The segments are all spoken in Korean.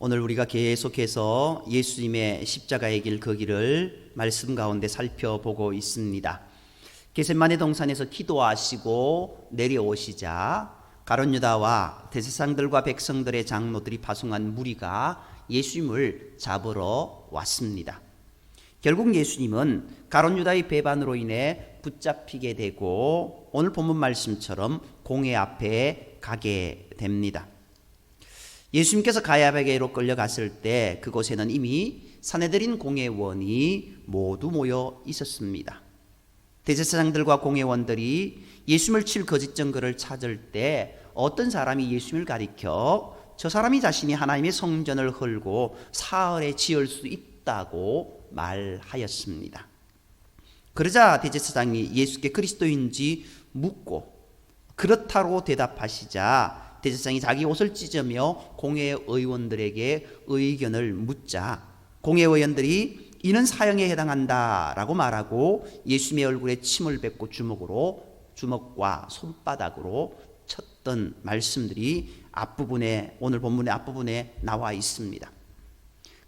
오늘 우리가 계속해서 예수님의 십자가의 길 그 길을 말씀 가운데 살펴보고 있습니다. 겟세마네 동산에서 기도하시고 내려오시자 가룟 유다와 대제사장들과 백성들의 장로들이 파송한 무리가 예수님을 잡으러 왔습니다. 결국 예수님은 가룟 유다의 배반으로 인해 붙잡히게 되고 오늘 본문 말씀처럼 공회 앞에 가게 됩니다. 예수님께서 가야바게로 끌려갔을 때 그곳에는 이미 산헤드린 공회원이 모두 모여 있었습니다. 대제사장들과 공회원들이 예수님을 칠 거짓 증거를 찾을 때 어떤 사람이 예수님을 가리켜 저 사람이 자신이 하나님의 성전을 헐고 사흘에 지을 수 있다고 말하였습니다. 그러자 대제사장이 예수께 그리스도인지 묻고 그렇다고 대답하시자 대제사장이 자기 옷을 찢으며 공회의원들에게 의견을 묻자 공회의원들이 이는 사형에 해당한다라고 말하고 예수님의 얼굴에 침을 뱉고 주먹과 손바닥으로 쳤던 말씀들이 앞부분에 오늘 본문의 앞부분에 나와 있습니다.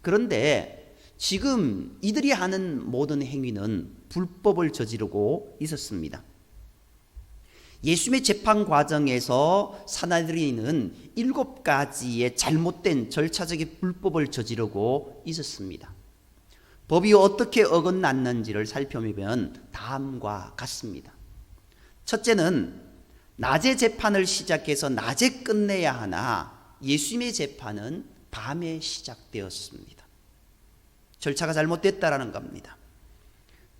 그런데 지금 이들이 하는 모든 행위는 불법을 저지르고 있었습니다. 예수님의 재판 과정에서 산헤드린은 7가지의 잘못된 절차적인 불법을 저지르고 있었습니다. 법이 어떻게 어긋났는지를 살펴보면 다음과 같습니다. 첫째는 낮에 재판을 시작해서 낮에 끝내야 하나 예수님의 재판은 밤에 시작되었습니다. 절차가 잘못됐다라는 겁니다.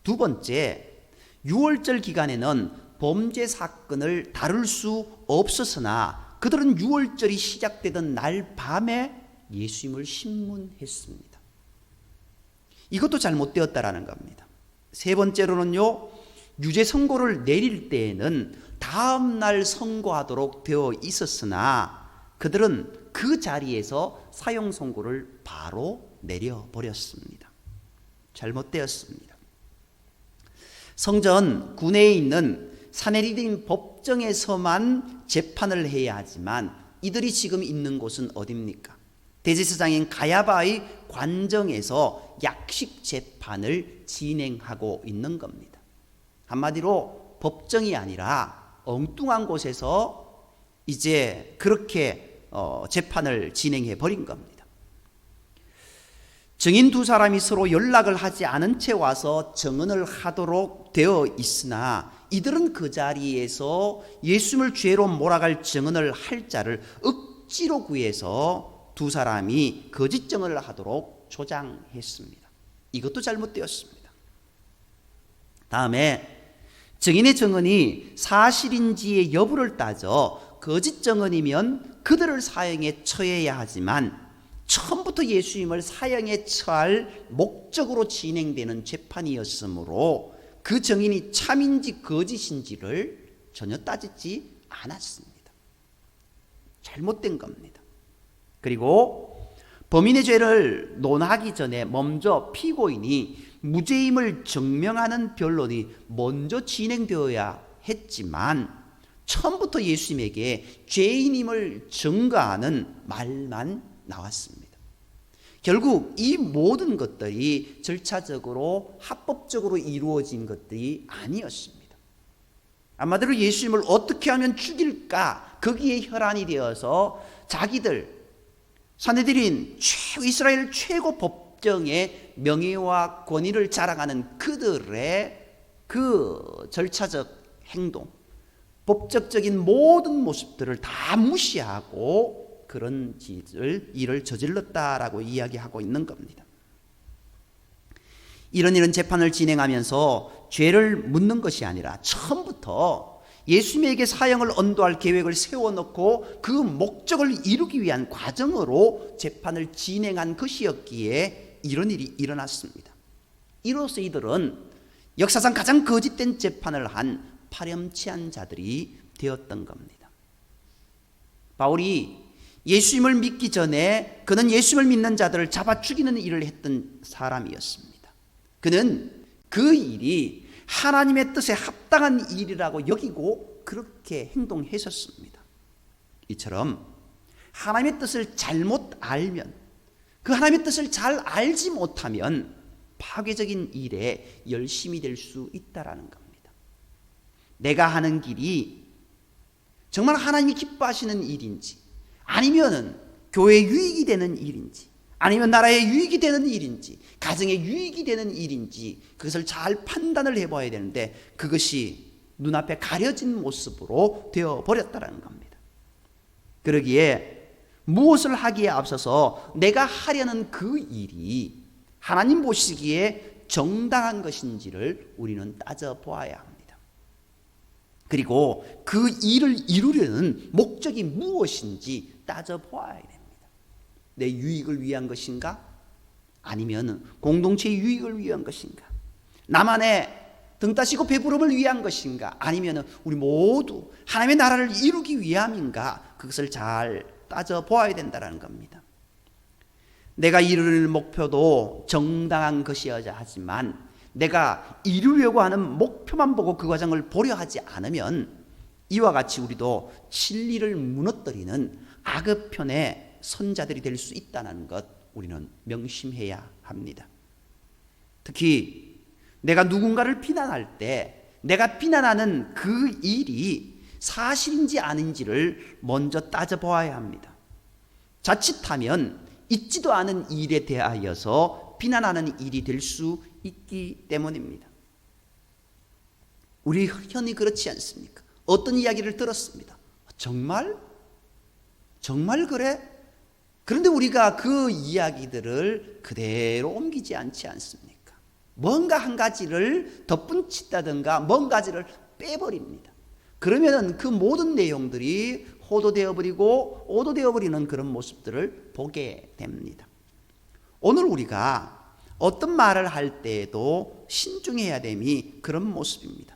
두 번째, 6월절 기간에는 범죄 사건을 다룰 수 없었으나 그들은 6월절이 시작되던 날 밤에 예수님을 신문했습니다. 이것도 잘못되었다라는 겁니다. 세 번째로는요, 유죄 선고를 내릴 때에는 다음 날 선고하도록 되어 있었으나 그들은 그 자리에서 사형 선고를 바로 내려버렸습니다. 잘못되었습니다. 성전 구내에 있는 산헤드린 법정에서만 재판을 해야 하지만 이들이 지금 있는 곳은 어디입니까? 대제사장인 가야바의 관정에서 약식 재판을 진행하고 있는 겁니다. 한마디로 법정이 아니라 엉뚱한 곳에서 이제 그렇게 재판을 진행해 버린 겁니다. 증인 두 사람이 서로 연락을 하지 않은 채 와서 증언을 하도록 되어 있으나 이들은 그 자리에서 예수님을 죄로 몰아갈 증언을 할 자를 억지로 구해서 두 사람이 거짓 증언을 하도록 조장했습니다. 이것도 잘못되었습니다. 다음에 증인의 증언이 사실인지의 여부를 따져 거짓 증언이면 그들을 사형에 처해야 하지만 처음부터 예수님을 사형에 처할 목적으로 진행되는 재판이었으므로 그 증인이 참인지 거짓인지를 전혀 따지지 않았습니다. 잘못된 겁니다. 그리고 범인의 죄를 논하기 전에 먼저 피고인이 무죄임을 증명하는 변론이 먼저 진행되어야 했지만 처음부터 예수님에게 죄인임을 증거하는 말만 나왔습니다. 결국 이 모든 것들이 절차적으로 합법적으로 이루어진 것들이 아니었습니다. 한마디로 예수님을 어떻게 하면 죽일까 거기에 혈안이 되어서 자기들 산헤드린 이스라엘 최고 법정의 명예와 권위를 자랑하는 그들의 그 절차적 행동, 법적적인 모든 모습들을 다 무시하고 그런 일을 저질렀다라고 이야기하고 있는 겁니다. 이런 재판을 진행하면서 죄를 묻는 것이 아니라 처음부터 예수님에게 사형을 언도할 계획을 세워놓고 그 목적을 이루기 위한 과정으로 재판을 진행한 것이었기에 이런 일이 일어났습니다. 이로써 이들은 역사상 가장 거짓된 재판을 한 파렴치한 자들이 되었던 겁니다. 바울이 예수님을 믿기 전에 그는 예수님을 믿는 자들을 잡아 죽이는 일을 했던 사람이었습니다. 그는 그 일이 하나님의 뜻에 합당한 일이라고 여기고 그렇게 행동했었습니다. 이처럼 하나님의 뜻을 잘못 알면 그 하나님의 뜻을 잘 알지 못하면 파괴적인 일에 열심히 될 수 있다라는 겁니다. 내가 하는 길이 정말 하나님이 기뻐하시는 일인지, 아니면은 교회에 유익이 되는 일인지, 아니면 나라에 유익이 되는 일인지, 가정에 유익이 되는 일인지, 그것을 잘 판단을 해봐야 되는데 그것이 눈앞에 가려진 모습으로 되어버렸다는 겁니다. 그러기에 무엇을 하기에 앞서서 내가 하려는 그 일이 하나님 보시기에 정당한 것인지를 우리는 따져보아야 합니다. 그리고 그 일을 이루려는 목적이 무엇인지 따져보아야 됩니다. 내 유익을 위한 것인가? 아니면 공동체의 유익을 위한 것인가? 나만의 등 따시고 배부름을 위한 것인가? 아니면 우리 모두 하나님의 나라를 이루기 위함인가? 그것을 잘 따져보아야 된다는 겁니다. 내가 이룰 목표도 정당한 것이어야 하지만 내가 이루려고 하는 목표만 보고 그 과정을 보려 하지 않으면 이와 같이 우리도 진리를 무너뜨리는 악의 편의 선자들이 될 수 있다는 것 우리는 명심해야 합니다. 특히 내가 누군가를 비난할 때 내가 비난하는 그 일이 사실인지 아닌지를 먼저 따져보아야 합니다. 자칫하면 있지도 않은 일에 대하여서 비난하는 일이 될 수 있기 때문입니다. 우리 흔히 그렇지 않습니까? 어떤 이야기를 들었습니다. 정말? 정말 그래? 그런데 우리가 그 이야기들을 그대로 옮기지 않지 않습니까? 뭔가 한 가지를 덧붙인다든가 뭔가 가지를 빼버립니다. 그러면 그 모든 내용들이 호도되어버리고 오도되어버리는 그런 모습들을 보게 됩니다. 오늘 우리가 어떤 말을 할 때에도 신중해야 됨이 그런 모습입니다.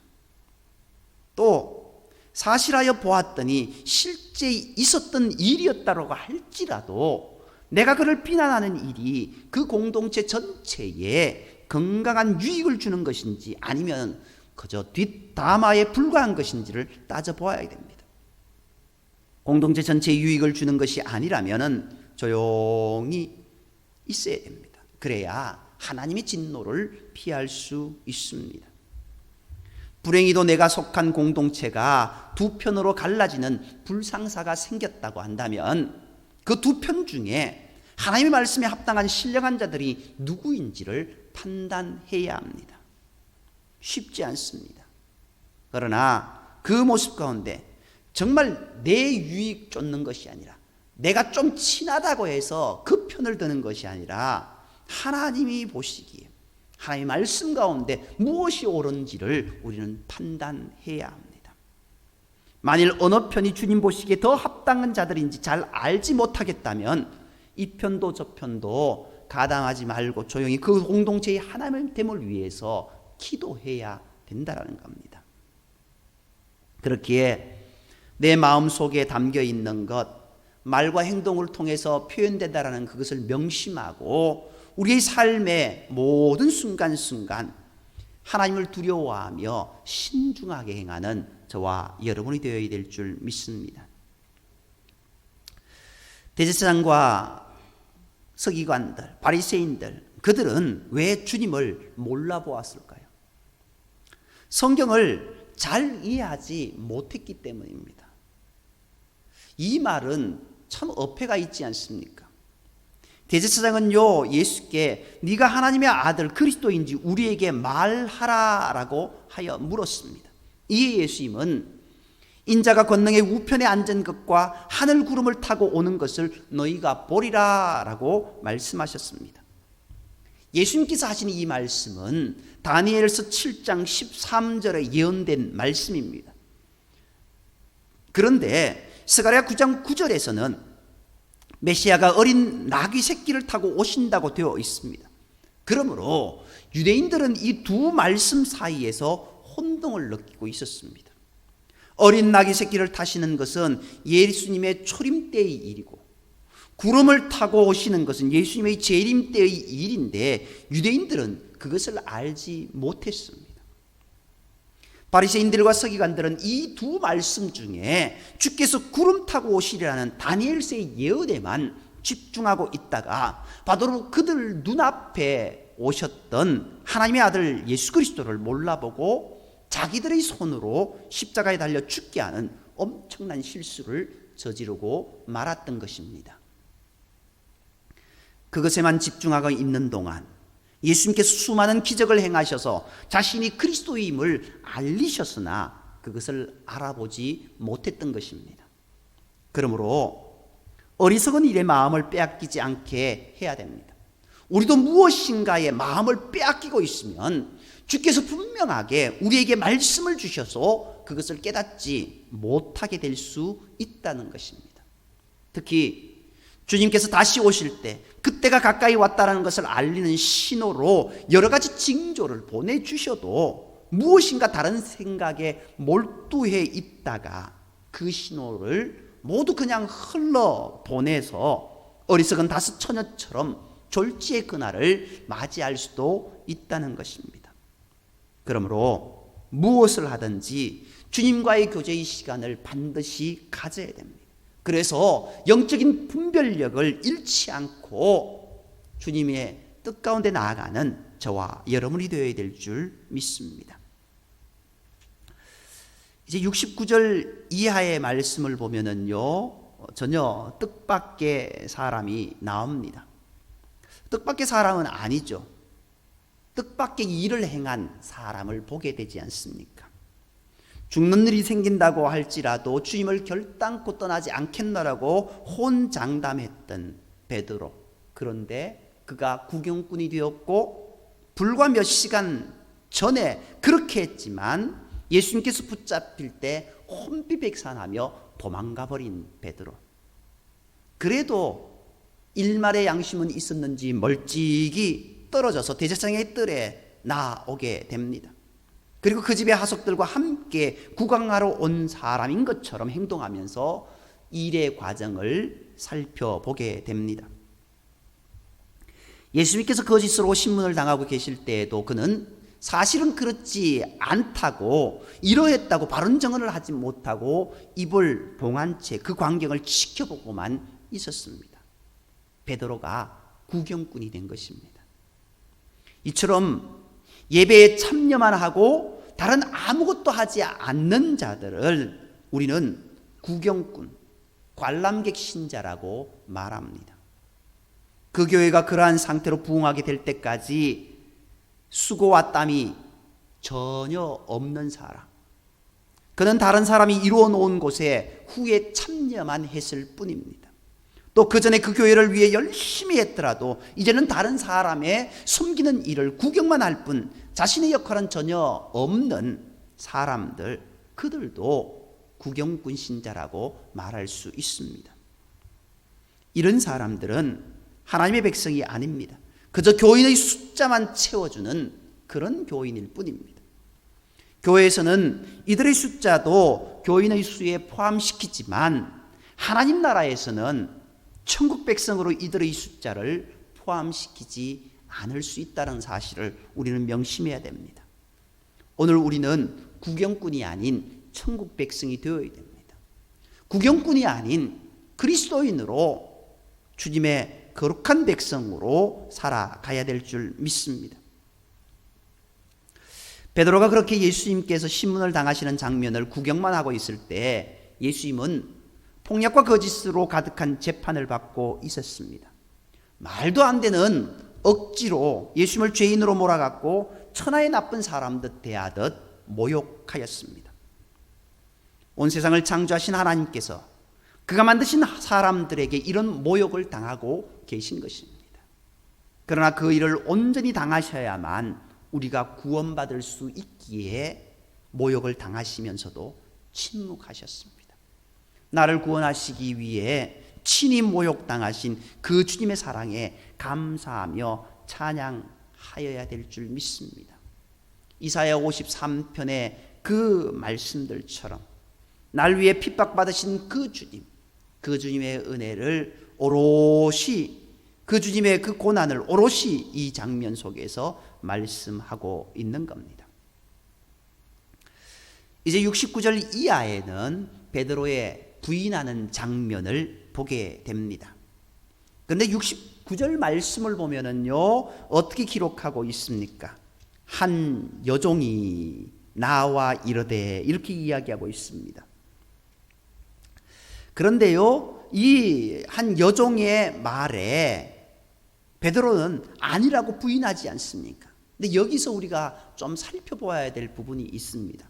또 사실하여 보았더니 실제 있었던 일이었다고 할지라도 내가 그를 비난하는 일이 그 공동체 전체에 건강한 유익을 주는 것인지 아니면 그저 뒷담화에 불과한 것인지를 따져보아야 됩니다. 공동체 전체에 유익을 주는 것이 아니라면 조용히 있어야 됩니다. 그래야 하나님의 진노를 피할 수 있습니다. 불행히도 내가 속한 공동체가 두 편으로 갈라지는 불상사가 생겼다고 한다면 그 두 편 중에 하나님의 말씀에 합당한 신령한 자들이 누구인지를 판단해야 합니다. 쉽지 않습니다. 그러나 그 모습 가운데 정말 내 유익 쫓는 것이 아니라 내가 좀 친하다고 해서 그 편을 드는 것이 아니라 하나님이 보시기에 하나님의 말씀 가운데 무엇이 옳은지를 우리는 판단해야 합니다. 만일 어느 편이 주님 보시기에 더 합당한 자들인지 잘 알지 못하겠다면 이 편도 저 편도 가담하지 말고 조용히 그 공동체의 하나님됨을 위해서 기도해야 된다는 겁니다. 그렇기에 내 마음속에 담겨 있는 것, 말과 행동을 통해서 표현된다는 그것을 명심하고 우리의 삶의 모든 순간순간 하나님을 두려워하며 신중하게 행하는 저와 여러분이 되어야 될 줄 믿습니다. 대제사장과 서기관들, 바리새인들, 그들은 왜 주님을 몰라보았을까요? 성경을 잘 이해하지 못했기 때문입니다. 이 말은 참 어폐가 있지 않습니까? 대제사장은요 예수께 네가 하나님의 아들 그리스도인지 우리에게 말하라라고 하여 물었습니다. 이에 예수님은 인자가 권능의 우편에 앉은 것과 하늘 구름을 타고 오는 것을 너희가 보리라라고 말씀하셨습니다. 예수님께서 하신 이 말씀은 다니엘서 7장 13절에 예언된 말씀입니다. 그런데 스가랴 9장 9절에서는 메시아가 어린 나귀 새끼를 타고 오신다고 되어 있습니다. 그러므로 유대인들은 이 두 말씀 사이에서 혼동을 느끼고 있었습니다. 어린 나귀 새끼를 타시는 것은 예수님의 초림 때의 일이고 구름을 타고 오시는 것은 예수님의 재림 때의 일인데 유대인들은 그것을 알지 못했습니다. 바리새인들과 서기관들은 이 두 말씀 중에 주께서 구름 타고 오시리라는 다니엘서의 예언에만 집중하고 있다가 바로 그들 눈앞에 오셨던 하나님의 아들 예수 그리스도를 몰라보고 자기들의 손으로 십자가에 달려 죽게 하는 엄청난 실수를 저지르고 말았던 것입니다. 그것에만 집중하고 있는 동안 예수님께서 수많은 기적을 행하셔서 자신이 그리스도임을 알리셨으나 그것을 알아보지 못했던 것입니다. 그러므로 어리석은 일에 마음을 빼앗기지 않게 해야 됩니다. 우리도 무엇인가에 마음을 빼앗기고 있으면 주께서 분명하게 우리에게 말씀을 주셔서 그것을 깨닫지 못하게 될 수 있다는 것입니다. 특히 주님께서 다시 오실 때 그때가 가까이 왔다는 것을 알리는 신호로 여러 가지 징조를 보내주셔도 무엇인가 다른 생각에 몰두해 있다가 그 신호를 모두 그냥 흘러 보내서 어리석은 다섯 처녀처럼 졸지의 그날을 맞이할 수도 있다는 것입니다. 그러므로 무엇을 하든지 주님과의 교제의 시간을 반드시 가져야 됩니다. 그래서 영적인 분별력을 잃지 않고 주님의 뜻 가운데 나아가는 저와 여러분이 되어야 될 줄 믿습니다. 이제 69절 이하의 말씀을 보면은요, 전혀 뜻밖의 사람이 나옵니다. 뜻밖의 사람은 아니죠. 뜻밖의 일을 행한 사람을 보게 되지 않습니까? 죽는 일이 생긴다고 할지라도 주님을 결단코 떠나지 않겠노라고 혼장담했던 베드로. 그런데 그가 구경꾼이 되었고 불과 몇 시간 전에 그렇게 했지만 예수님께서 붙잡힐 때 혼비백산하며 도망가 버린 베드로. 그래도 일말의 양심은 있었는지 멀찍이 떨어져서 대제사장의 뜰에 나오게 됩니다. 그리고 그 집의 하속들과 함께 구강하러 온 사람인 것처럼 행동하면서 일의 과정을 살펴보게 됩니다. 예수님께서 거짓으로 신문을 당하고 계실 때에도 그는 사실은 그렇지 않다고, 이러했다고 바른 증언을 하지 못하고 입을 봉한 채 그 광경을 지켜보고만 있었습니다. 베드로가 구경꾼이 된 것입니다. 이처럼 예배에 참여만 하고 다른 아무것도 하지 않는 자들을 우리는 구경꾼, 관람객 신자라고 말합니다. 그 교회가 그러한 상태로 부흥하게 될 때까지 수고와 땀이 전혀 없는 사람, 그는 다른 사람이 이루어 놓은 곳에 후에 참여만 했을 뿐입니다. 또 그 전에 그 교회를 위해 열심히 했더라도 이제는 다른 사람의 섬기는 일을 구경만 할 뿐 자신의 역할은 전혀 없는 사람들, 그들도 구경꾼 신자라고 말할 수 있습니다. 이런 사람들은 하나님의 백성이 아닙니다. 그저 교인의 숫자만 채워주는 그런 교인일 뿐입니다. 교회에서는 이들의 숫자도 교인의 수에 포함시키지만 하나님 나라에서는 천국 백성으로 이들의 숫자를 포함시키지 않을 수 있다는 사실을 우리는 명심해야 됩니다. 오늘 우리는 구경꾼이 아닌 천국 백성이 되어야 됩니다. 구경꾼이 아닌 그리스도인으로 주님의 거룩한 백성으로 살아가야 될 줄 믿습니다. 베드로가 그렇게 예수님께서 신문을 당하시는 장면을 구경만 하고 있을 때 예수님은 폭력과 거짓으로 가득한 재판을 받고 있었습니다. 말도 안 되는 억지로 예수님을 죄인으로 몰아갔고 천하의 나쁜 사람 듯 대하듯 모욕하였습니다. 온 세상을 창조하신 하나님께서 그가 만드신 사람들에게 이런 모욕을 당하고 계신 것입니다. 그러나 그 일을 온전히 당하셔야만 우리가 구원받을 수 있기에 모욕을 당하시면서도 침묵하셨습니다. 나를 구원하시기 위해 친히 모욕당하신 그 주님의 사랑에 감사하며 찬양하여야 될 줄 믿습니다. 이사야 53편의 그 말씀들처럼 날 위해 핍박받으신 그 주님, 그 주님의 은혜를 오롯이, 그 주님의 그 고난을 오롯이 이 장면 속에서 말씀하고 있는 겁니다. 이제 69절 이하에는 베드로의 부인하는 장면을 보게 됩니다. 그런데 69절 말씀을 보면은요, 어떻게 기록하고 있습니까? 한 여종이 나와 이르되, 이렇게 이야기하고 있습니다. 그런데요, 이 한 여종의 말에 베드로는 아니라고 부인하지 않습니까? 근데 여기서 우리가 좀 살펴보아야 될 부분이 있습니다.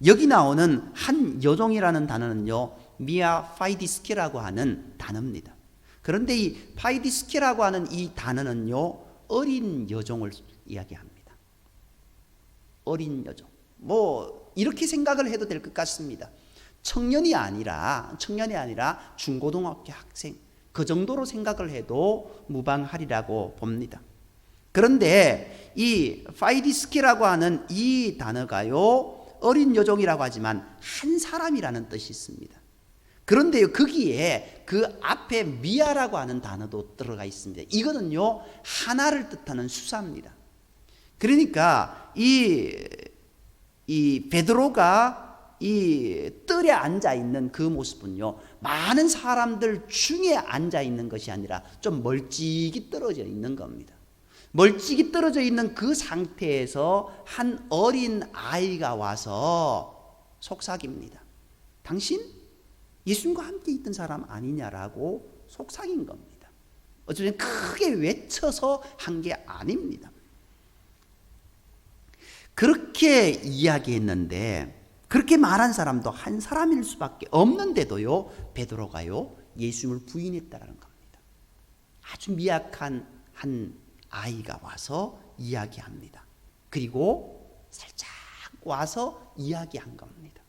여기 나오는 한 여종이라는 단어는요, 미아 파이디스케라고 하는 단어입니다. 그런데 이 파이디스케라고 하는 이 단어는요, 어린 여종을 이야기합니다. 어린 여종. 뭐 이렇게 생각을 해도 될 것 같습니다. 청년이 아니라 중고등학교 학생, 그 정도로 생각을 해도 무방하리라고 봅니다. 그런데 이 파이디스케라고 하는 이 단어가요, 어린 여종이라고 하지만 한 사람이라는 뜻이 있습니다. 그런데요, 거기에 그 앞에 미아라고 하는 단어도 들어가 있습니다. 이거는요, 하나를 뜻하는 수사입니다. 그러니까 이 베드로가 이 뜰에 앉아 있는 그 모습은요, 많은 사람들 중에 앉아 있는 것이 아니라 좀 멀찍이 떨어져 있는 겁니다. 멀찍이 떨어져 있는 그 상태에서 한 어린 아이가 와서 속삭입니다. 당신 예수님과 함께 있던 사람 아니냐라고 속삭인 겁니다. 어쩌면 크게 외쳐서 한 게 아닙니다. 그렇게 이야기했는데, 그렇게 말한 사람도 한 사람일 수밖에 없는데도요, 베드로가요, 예수님을 부인했다라는 겁니다. 아주 미약한 한 아이가 와서 이야기합니다. 그리고 살짝 와서 이야기한 겁니다.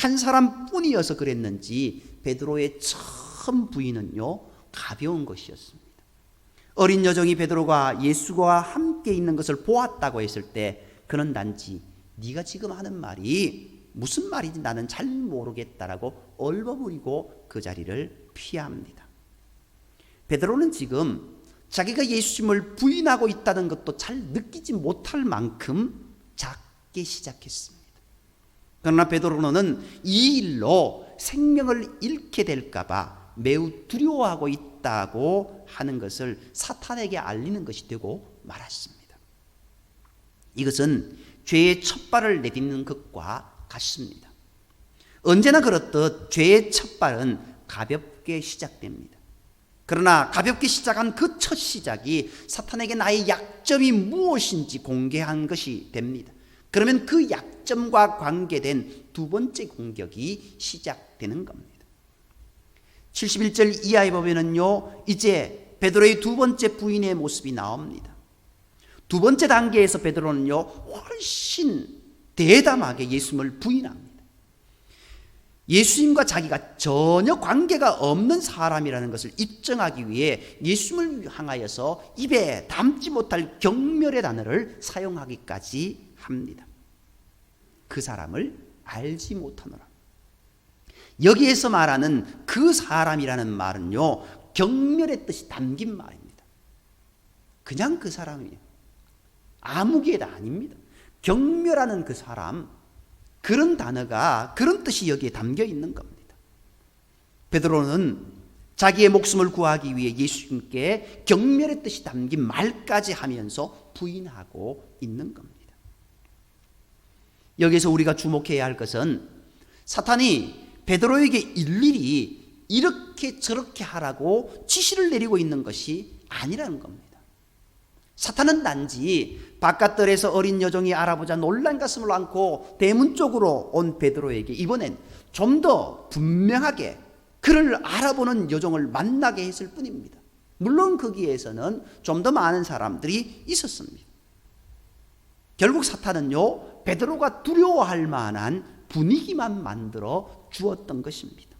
한 사람뿐이어서 그랬는지 베드로의 처음 부인은요, 가벼운 것이었습니다. 어린 여종이 베드로가 예수와 함께 있는 것을 보았다고 했을 때 그는 단지 네가 지금 하는 말이 무슨 말인지 나는 잘 모르겠다라고 얼버무리고 그 자리를 피합니다. 베드로는 지금 자기가 예수님을 부인하고 있다는 것도 잘 느끼지 못할 만큼 작게 시작했습니다. 그러나 베드로는 이 일로 생명을 잃게 될까 봐 매우 두려워하고 있다고 하는 것을 사탄에게 알리는 것이 되고 말았습니다. 이것은 죄의 첫발을 내딛는 것과 같습니다. 언제나 그렇듯 죄의 첫발은 가볍게 시작됩니다. 그러나 가볍게 시작한 그 첫 시작이 사탄에게 나의 약점이 무엇인지 공개한 것이 됩니다. 그러면 그 약점과 관계된 두 번째 공격이 시작되는 겁니다. 71절 이하에 보면은요, 이제 베드로의 두 번째 부인의 모습이 나옵니다. 두 번째 단계에서 베드로는요, 훨씬 대담하게 예수님을 부인합니다. 예수님과 자기가 전혀 관계가 없는 사람이라는 것을 입증하기 위해 예수님을 향하여서 입에 담지 못할 경멸의 단어를 사용하기까지 합니다. 그 사람을 알지 못하노라. 여기에서 말하는 그 사람이라는 말은요, 경멸의 뜻이 담긴 말입니다. 그냥 그 사람이에요. 아무개가 아닙니다. 경멸하는 그 사람, 그런 단어가, 그런 뜻이 여기에 담겨 있는 겁니다. 베드로는 자기의 목숨을 구하기 위해 예수님께 경멸의 뜻이 담긴 말까지 하면서 부인하고 있는 겁니다. 여기서 우리가 주목해야 할 것은 사탄이 베드로에게 일일이 이렇게 저렇게 하라고 지시를 내리고 있는 것이 아니라는 겁니다. 사탄은 단지 바깥들에서 어린 여종이 알아보자 놀란 가슴을 안고 대문 쪽으로 온 베드로에게 이번엔 좀 더 분명하게 그를 알아보는 여종을 만나게 했을 뿐입니다. 물론 거기에서는 좀 더 많은 사람들이 있었습니다. 결국 사탄은요, 베드로가 두려워할 만한 분위기만 만들어 주었던 것입니다.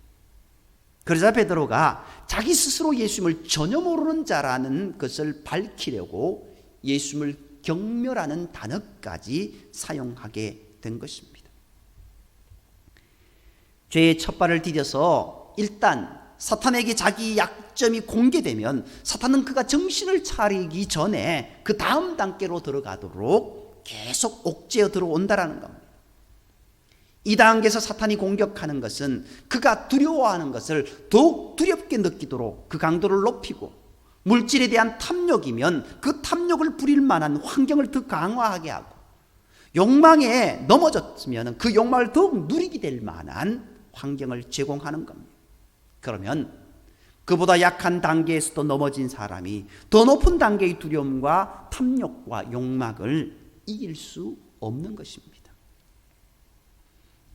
그러자 베드로가 자기 스스로 예수님을 전혀 모르는 자라는 것을 밝히려고 예수님을 경멸하는 단어까지 사용하게 된 것입니다. 죄의 첫발을 디뎌서 일단 사탄에게 자기 약점이 공개되면 사탄은 그가 정신을 차리기 전에 그 다음 단계로 들어가도록 계속 옥죄어 들어온다라는 겁니다. 이 단계에서 사탄이 공격하는 것은 그가 두려워하는 것을 더욱 두렵게 느끼도록 그 강도를 높이고, 물질에 대한 탐욕이면 그 탐욕을 부릴 만한 환경을 더 강화하게 하고, 욕망에 넘어졌으면 그 욕망을 더욱 누리게 될 만한 환경을 제공하는 겁니다. 그러면 그보다 약한 단계에서도 넘어진 사람이 더 높은 단계의 두려움과 탐욕과 욕망을 이길 수 없는 것입니다.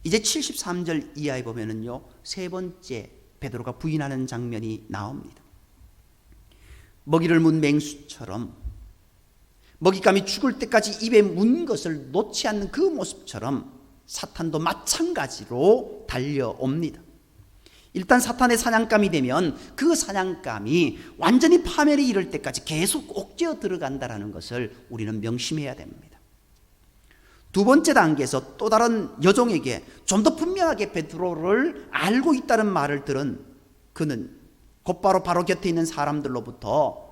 이제 73절 이하에 보면은요, 세 번째 베드로가 부인하는 장면이 나옵니다. 먹이를 문 맹수처럼, 먹잇감이 죽을 때까지 입에 문 것을 놓지 않는 그 모습처럼 사탄도 마찬가지로 달려옵니다. 일단 사탄의 사냥감이 되면 그 사냥감이 완전히 파멸에 이를 때까지 계속 옥죄어 들어간다는 것을 우리는 명심해야 됩니다. 두 번째 단계에서 또 다른 여종에게 좀 더 분명하게 베드로를 알고 있다는 말을 들은 그는 곧바로 바로 곁에 있는 사람들로부터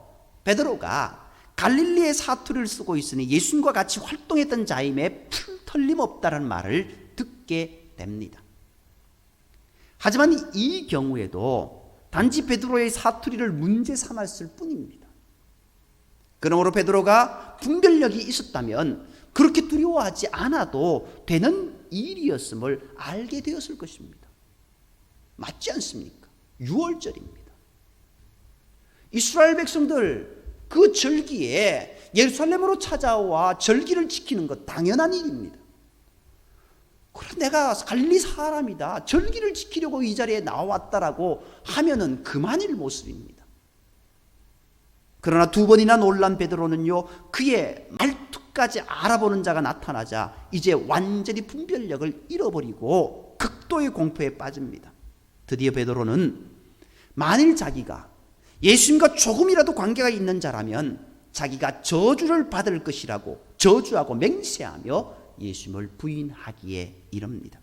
베드로가 갈릴리의 사투리를 쓰고 있으니 예수님과 같이 활동했던 자임에 틀림없다는 말을 듣게 됩니다. 하지만 이 경우에도 단지 베드로의 사투리를 문제 삼았을 뿐입니다. 그러므로 베드로가 분별력이 있었다면 그렇게 두려워하지 않아도 되는 일이었음을 알게 되었을 것입니다. 맞지 않습니까? 6월절입니다. 이스라엘 백성들 그 절기에 예루살렘으로 찾아와 절기를 지키는 것 당연한 일입니다. 그래, 내가 갈릴리 사람이다, 절기를 지키려고 이 자리에 나왔다라고 하면은 그만일 모습입니다. 그러나 두 번이나 놀란 베드로는요, 그의 말투까지 알아보는 자가 나타나자 이제 완전히 분별력을 잃어버리고 극도의 공포에 빠집니다. 드디어 베드로는 만일 자기가 예수님과 조금이라도 관계가 있는 자라면 자기가 저주를 받을 것이라고 저주하고 맹세하며 예수님을 부인하기에 이릅니다.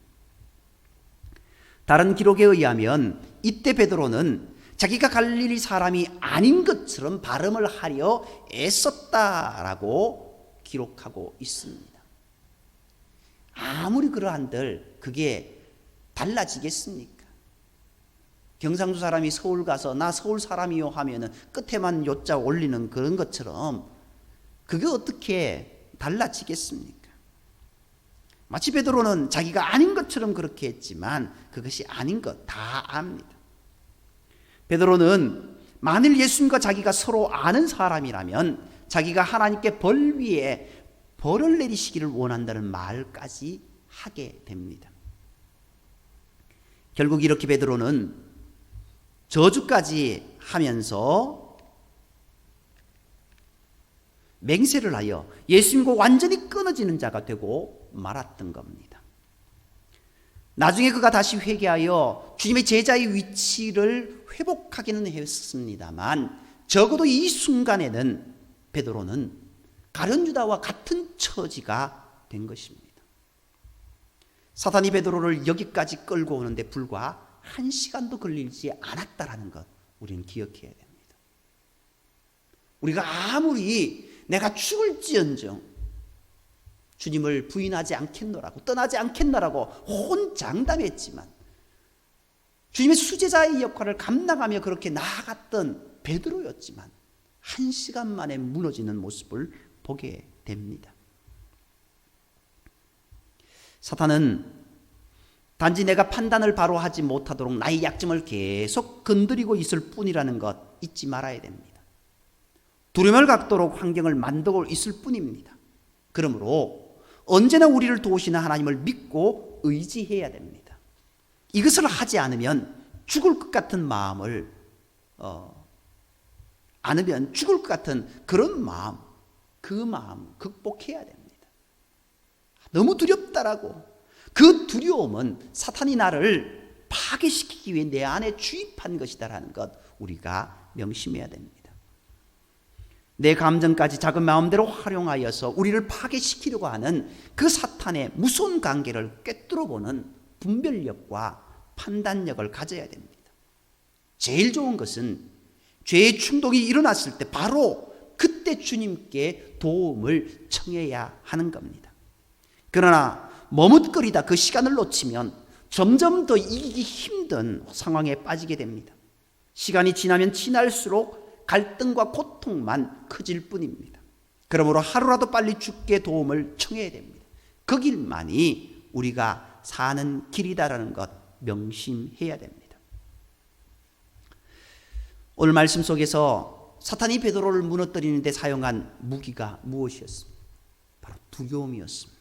다른 기록에 의하면 이때 베드로는 자기가 갈릴리 사람이 아닌 것처럼 발음을 하려 애썼다라고 기록하고 있습니다. 아무리 그러한들 그게 달라지겠습니까? 경상도 사람이 서울 가서 나 서울 사람이요 하면은 끝에만 요자 올리는 그런 것처럼 그게 어떻게 달라지겠습니까? 마치 베드로는 자기가 아닌 것처럼 그렇게 했지만 그것이 아닌 것 다 압니다. 베드로는 만일 예수님과 자기가 서로 아는 사람이라면 자기가 하나님께 벌 위에 벌을 내리시기를 원한다는 말까지 하게 됩니다. 결국 이렇게 베드로는 저주까지 하면서 맹세를 하여 예수님과 완전히 끊어지는 자가 되고 말았던 겁니다. 나중에 그가 다시 회개하여 주님의 제자의 위치를 회복하기는 했습니다만 적어도 이 순간에는 베드로는 가룟 유다와 같은 처지가 된 것입니다. 사탄이 베드로를 여기까지 끌고 오는데 불과 1시간도 걸리지 않았다라는 것 우리는 기억해야 됩니다. 우리가 아무리 내가 죽을지언정 주님을 부인하지 않겠노라고 떠나지 않겠노라고 혼장담했지만 주님의 수제자의 역할을 감당하며 그렇게 나아갔던 베드로였지만 1시간 만에 무너지는 모습을 보게 됩니다. 사탄은 단지 내가 판단을 바로 하지 못하도록 나의 약점을 계속 건드리고 있을 뿐이라는 것 잊지 말아야 됩니다. 두려움을 갖도록 환경을 만들고 있을 뿐입니다. 그러므로 언제나 우리를 도우시는 하나님을 믿고 의지해야 됩니다. 이것을 하지 않으면 죽을 것 같은 마음을 않으면 죽을 것 같은 그런 마음, 그 마음 극복해야 됩니다. 너무 두렵다라고 그 두려움은 사탄이 나를 파괴시키기 위해 내 안에 주입한 것이다라는 것 우리가 명심해야 됩니다. 내 감정까지 작은 마음대로 활용하여서 우리를 파괴시키려고 하는 그 사탄의 무서운 관계를 꿰뚫어보는 분별력과 판단력을 가져야 됩니다. 제일 좋은 것은 죄의 충동이 일어났을 때 바로 그때 주님께 도움을 청해야 하는 겁니다. 그러나 머뭇거리다 그 시간을 놓치면 점점 더 이기기 힘든 상황에 빠지게 됩니다. 시간이 지나면 지날수록 갈등과 고통만 커질 뿐입니다. 그러므로 하루라도 빨리 주께 도움을 청해야 됩니다. 그 길만이 우리가 사는 길이다라는 것 명심해야 됩니다. 오늘 말씀 속에서 사탄이 베드로를 무너뜨리는 데 사용한 무기가 무엇이었습니까? 바로 두려움이었습니다.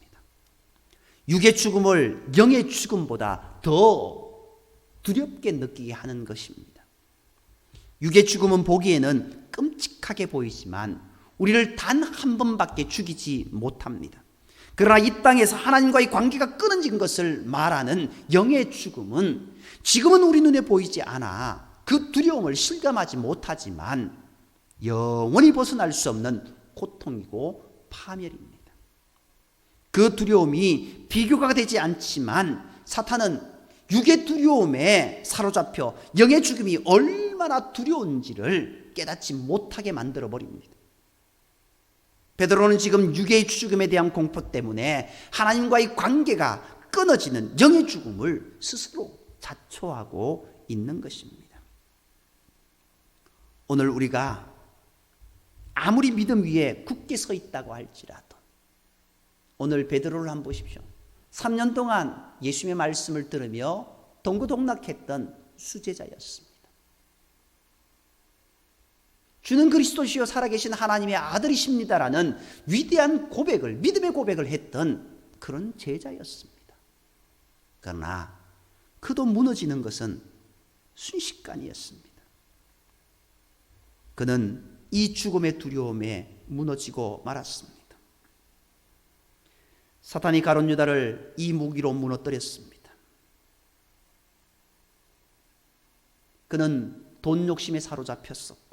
육의 죽음을 영의 죽음보다 더 두렵게 느끼게 하는 것입니다. 육의 죽음은 보기에는 끔찍하게 보이지만 우리를 단 한 번밖에 죽이지 못합니다. 그러나 이 땅에서 하나님과의 관계가 끊어진 것을 말하는 영의 죽음은 지금은 우리 눈에 보이지 않아 그 두려움을 실감하지 못하지만 영원히 벗어날 수 없는 고통이고 파멸입니다. 그 두려움이 비교가 되지 않지만 사탄은 육의 두려움에 사로잡혀 영의 죽음이 얼마나 두려운지를 깨닫지 못하게 만들어 버립니다. 베드로는 지금 육의 죽음에 대한 공포 때문에 하나님과의 관계가 끊어지는 영의 죽음을 스스로 자초하고 있는 것입니다. 오늘 우리가 아무리 믿음 위에 굳게 서 있다고 할지라도 오늘 베드로를 한번 보십시오. 3년 동안 예수님의 말씀을 들으며 동고동락했던 수제자였습니다. 주는 그리스도시요 살아계신 하나님의 아들이십니다라는 위대한 고백을, 믿음의 고백을 했던 그런 제자였습니다. 그러나 그도 무너지는 것은 순식간이었습니다. 그는 이 죽음의 두려움에 무너지고 말았습니다. 사탄이 가룟 유다를 이 무기로 무너뜨렸습니다. 그는 돈 욕심에 사로잡혔었고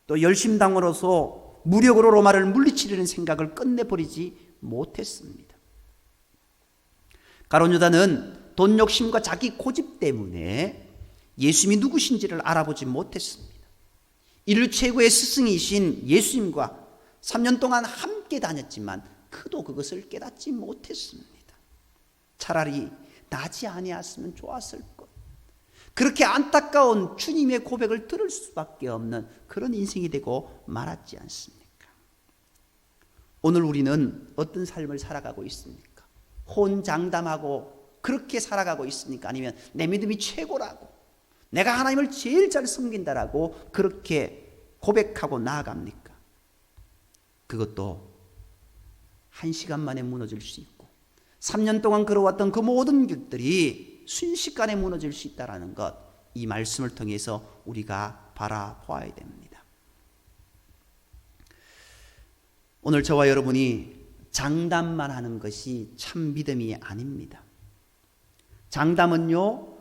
또 열심당으로서 무력으로 로마를 물리치려는 생각을 끝내버리지 못했습니다. 가룟 유다는 돈 욕심과 자기 고집 때문에 예수님이 누구신지를 알아보지 못했습니다. 인류 최고의 스승이신 예수님과 3년 동안 함께 다녔지만 그도 그것을 깨닫지 못했습니다. 차라리 나지 아니었으면 좋았을 것. 그렇게 안타까운 주님의 고백을 들을 수밖에 없는 그런 인생이 되고 말았지 않습니까? 오늘 우리는 어떤 삶을 살아가고 있습니까? 혼장담하고 그렇게 살아가고 있습니까? 아니면 내 믿음이 최고라고, 내가 하나님을 제일 잘 섬긴다라고 그렇게 고백하고 나아갑니까? 그것도 한 시간 만에 무너질 수 있고 3년 동안 걸어왔던 그 모든 길들이 순식간에 무너질 수 있다는 것, 이 말씀을 통해서 우리가 바라보아야 됩니다. 오늘 저와 여러분이 장담만 하는 것이 참 믿음이 아닙니다. 장담은요,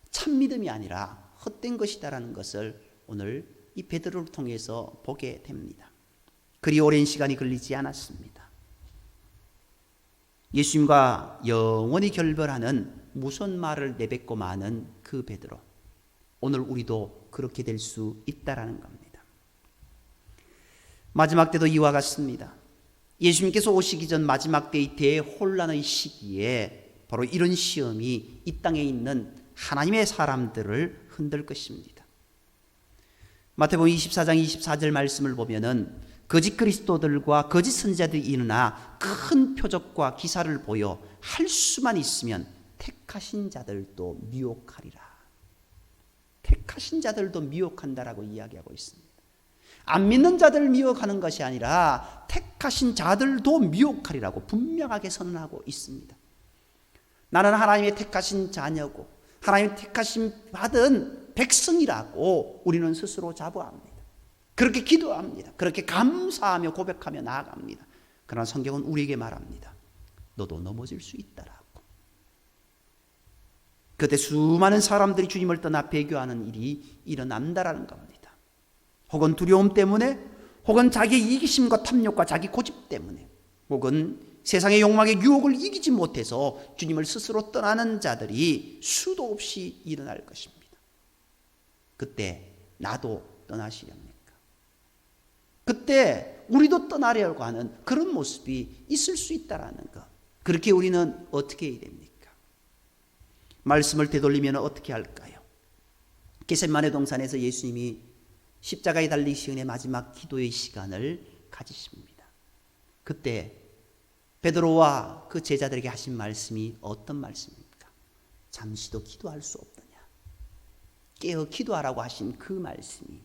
참 믿음이 아니라 헛된 것이다라는 것을 오늘 이 베드로를 통해서 보게 됩니다. 그리 오랜 시간이 걸리지 않았습니다. 예수님과 영원히 결별하는 무슨 말을 내뱉고 마는 그 베드로, 오늘 우리도 그렇게 될 수 있다라는 겁니다. 마지막 때도 이와 같습니다. 예수님께서 오시기 전 마지막 때의 대혼란의 시기에 바로 이런 시험이 이 땅에 있는 하나님의 사람들을 흔들 것입니다. 마태복음 24장 24절 말씀을 보면은 거짓 그리스도들과 거짓 선지자들이 일어나 큰 표적과 기사를 보여 할 수만 있으면 택하신 자들도 미혹하리라. 택하신 자들도 미혹한다라고 이야기하고 있습니다. 안 믿는 자들을 미혹하는 것이 아니라 택하신 자들도 미혹하리라고 분명하게 선언하고 있습니다. 나는 하나님의 택하신 자녀고 하나님의 택하신 받은 백성이라고 우리는 스스로 자부합니다. 그렇게 기도합니다. 그렇게 감사하며 고백하며 나아갑니다. 그러나 성경은 우리에게 말합니다. 너도 넘어질 수 있다라고. 그때 수많은 사람들이 주님을 떠나 배교하는 일이 일어난다라는 겁니다. 혹은 두려움 때문에, 혹은 자기의 이기심과 탐욕과 자기 고집 때문에, 혹은 세상의 욕망의 유혹을 이기지 못해서 주님을 스스로 떠나는 자들이 수도 없이 일어날 것입니다. 그때 나도 떠나시렵니까? 그때 우리도 떠나려고 하는 그런 모습이 있을 수 있다는 것, 그렇게 우리는 어떻게 해야 됩니까? 말씀을 되돌리면 어떻게 할까요? 겟세마네 동산에서 예수님이 십자가에 달리시기 전에 마지막 기도의 시간을 가지십니다. 그때 베드로와 그 제자들에게 하신 말씀이 어떤 말씀입니까? 잠시도 기도할 수 없느냐? 깨어 기도하라고 하신 그 말씀이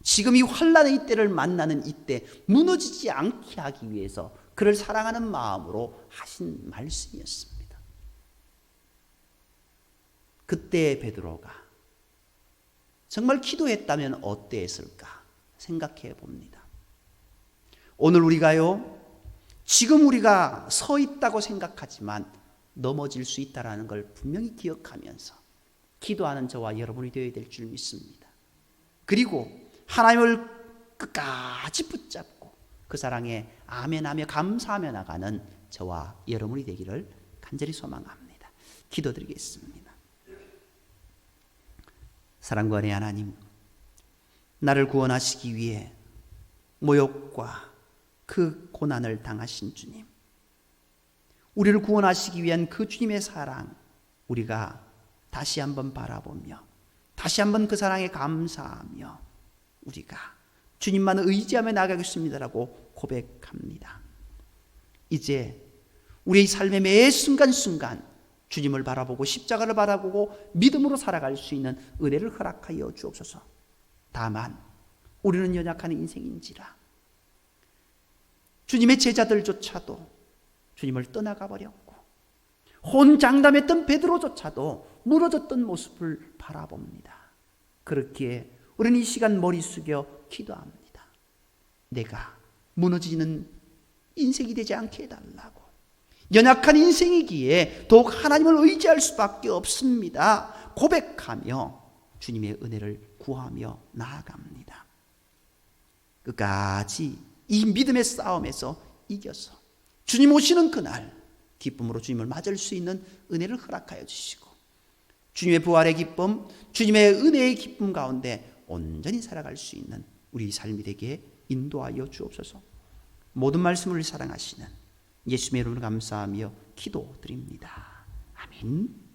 지금 이 환난의 이때를 만나는 이때 무너지지 않게 하기 위해서 그를 사랑하는 마음으로 하신 말씀이었습니다. 그때 베드로가 정말 기도했다면 어땠을까 생각해 봅니다. 오늘 우리가요, 지금 우리가 서 있다고 생각하지만 넘어질 수 있다는 걸 분명히 기억하면서 기도하는 저와 여러분이 되어야 될 줄 믿습니다. 그리고 하나님을 끝까지 붙잡고 그 사랑에 아멘하며 감사하며 나가는 저와 여러분이 되기를 간절히 소망합니다. 기도드리겠습니다. 사랑과 은혜의 하나님, 나를 구원하시기 위해 모욕과 그 고난을 당하신 주님, 우리를 구원하시기 위한 그 주님의 사랑 우리가 다시 한번 바라보며 다시 한번 그 사랑에 감사하며 우리가 주님만 의지하며 나가겠습니다라고 고백합니다. 이제 우리의 삶의 매 순간순간 주님을 바라보고 십자가를 바라보고 믿음으로 살아갈 수 있는 은혜를 허락하여 주옵소서. 다만 우리는 연약한 인생인지라 주님의 제자들조차도 주님을 떠나가 버렸고 혼장담했던 베드로조차도 무너졌던 모습을 바라봅니다. 그렇기에 우리는 이 시간 머리 숙여 기도합니다. 내가 무너지는 인생이 되지 않게 해달라고. 연약한 인생이기에 더욱 하나님을 의지할 수밖에 없습니다. 고백하며 주님의 은혜를 구하며 나아갑니다. 끝까지 이 믿음의 싸움에서 이겨서 주님 오시는 그날 기쁨으로 주님을 맞을 수 있는 은혜를 허락하여 주시고 주님의 부활의 기쁨, 주님의 은혜의 기쁨 가운데 온전히 살아갈 수 있는 우리 삶이 되게 인도하여 주옵소서. 모든 말씀을 사랑하시는 예수님의 이름으로 감사하며 기도드립니다. 아멘.